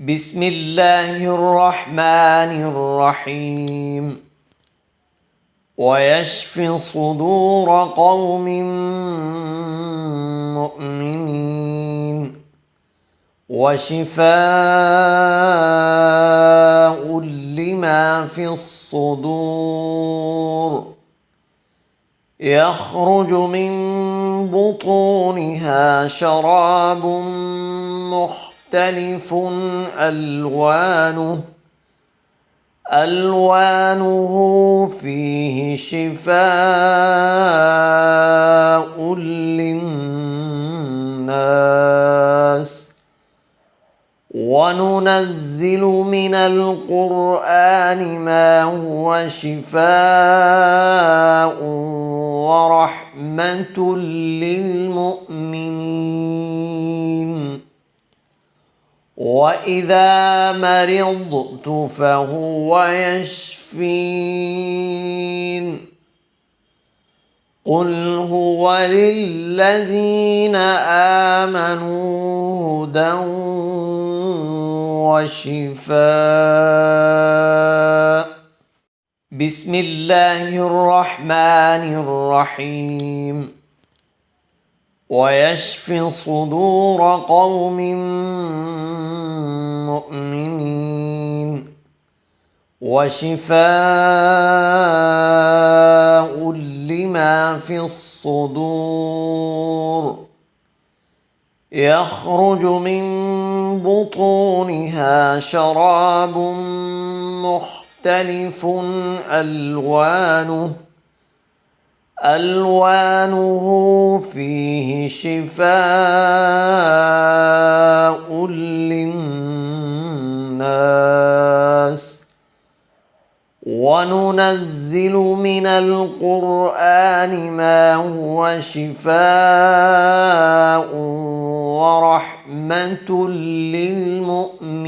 بسم الله الرحمن الرحيم. ويشفي صدور قوم مؤمنين وشفاء لما في الصدور يخرج من بطونها شراب مختلف ألوانه فيه شفاء للناس وننزل من القرآن ما هو شفاء ورحمة للمؤمنين وإذا مرضت فهو يشفين قل هو للذين آمنوا هدى وشفاء. بسم الله الرحمن الرحيم. ويشفي صدور قوم مؤمنين وشفاء لما في الصدور يخرج من بطونها شراب مختلف ألوانه فيه شفاء للناس وننزل من القرآن ما هو شفاء ورحمة للمؤمنين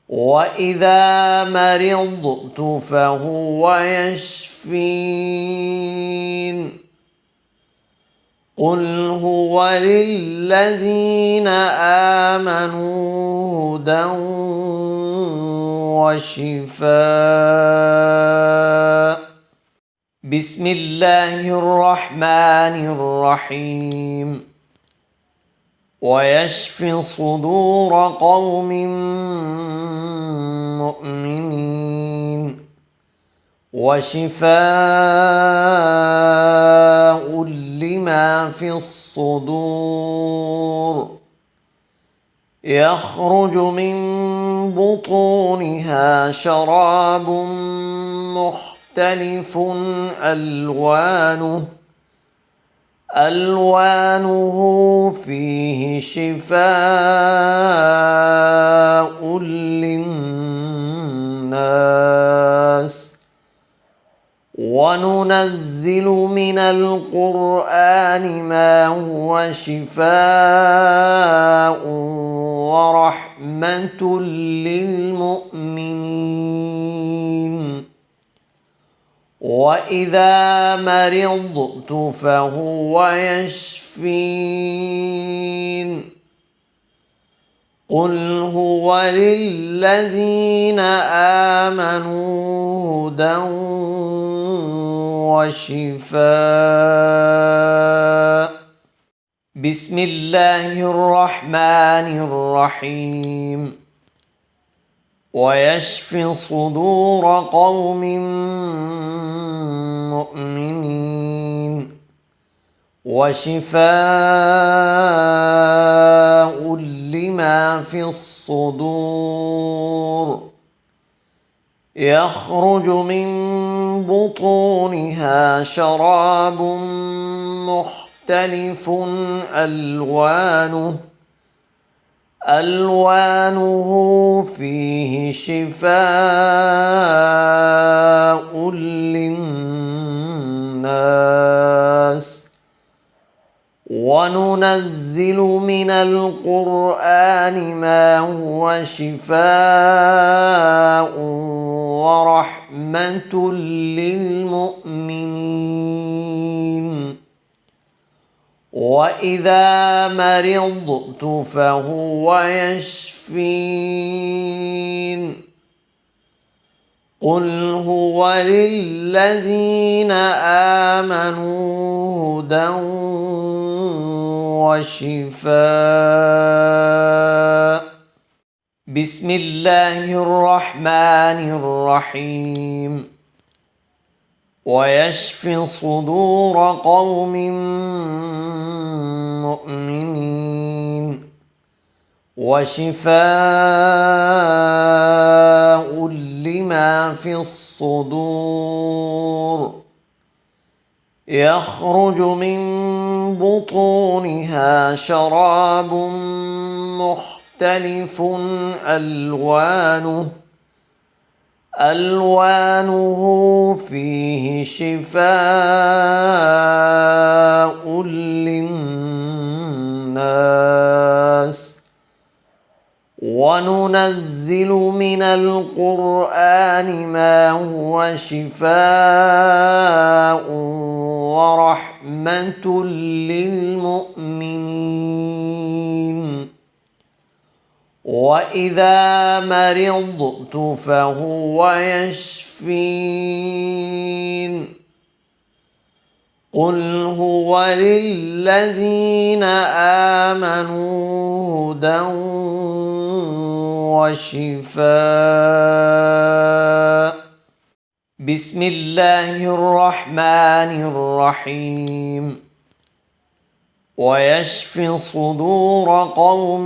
وإذا مرضت فهو يشفين قل هو للذين آمنوا هدى وشفاء. بسم الله الرحمن الرحيم. ويشفي صدور قوم مؤمنين وشفاء لما في الصدور يخرج من بطونها شراب مختلف ألوانه فيه شفاء للناس وننزل من القرآن ما هو شفاء ورحمة للمؤمنين وإذا مرضت فهو يشفين قل هو للذين آمنوا هدى وشفاء. بسم الله الرحمن الرحيم. ويشفي صدور قوم مؤمنين وشفاء لما في الصدور يخرج من بطونها شراب مختلف ألوانه فيه شفاء للناس وننزل من القرآن ما هو شفاء ورحمة للمؤمنين وإذا مرضت فهو يشفين قل هو للذين آمنوا هدى وشفاء. بسم الله الرحمن الرحيم. ويشفي صدور قوم مؤمنين وشفاء لما في الصدور يخرج من بطونها شراب مختلف ألوانه فيه شفاء للناس وننزل من القرآن ما هو شفاء ورحمة للمؤمنين وإذا مرضت فهو يشفين قل هو للذين آمنوا هدى وشفاء. بسم الله الرحمن الرحيم. ويشفي صدور قوم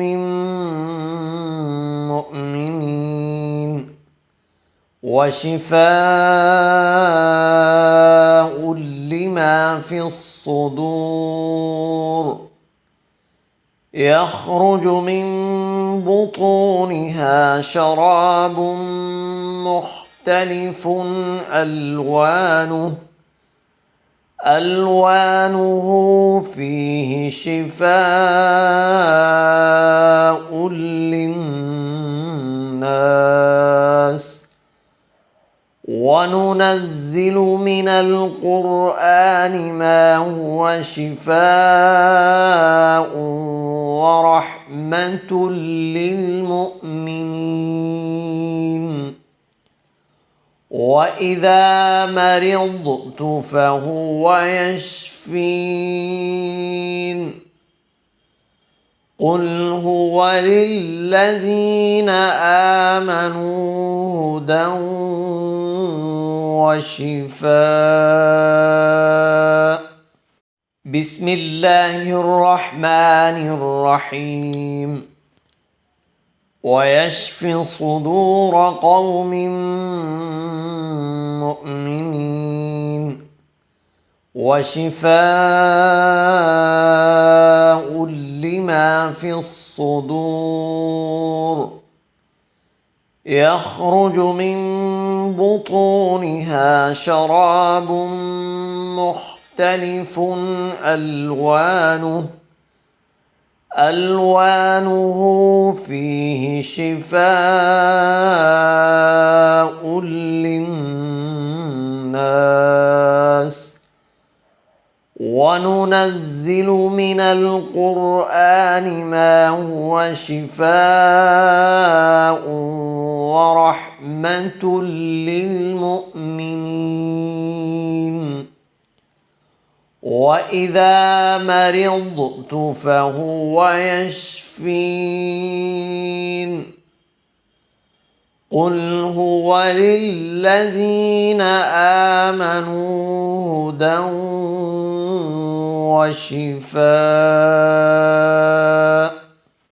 مؤمنين وشفاء لما في الصدور يخرج من بطونها شراب مختلف ألوانه فيه شفاء للناس وننزل من القرآن ما هو شفاء ورحمة للمؤمنين وإذا مرضت فهو يشفين قل هو للذين آمنوا هدى وشفاء. بسم الله الرحمن الرحيم. ويشفي صدور قوم مؤمنين وشفاء لما في الصدور يخرج من بطونها شراب مختلف ألوانه فيه شفاء للناس وننزل من القرآن ما هو شفاء ورحمة للمؤمنين وإذا مرضت فهو يشفين قل هو للذين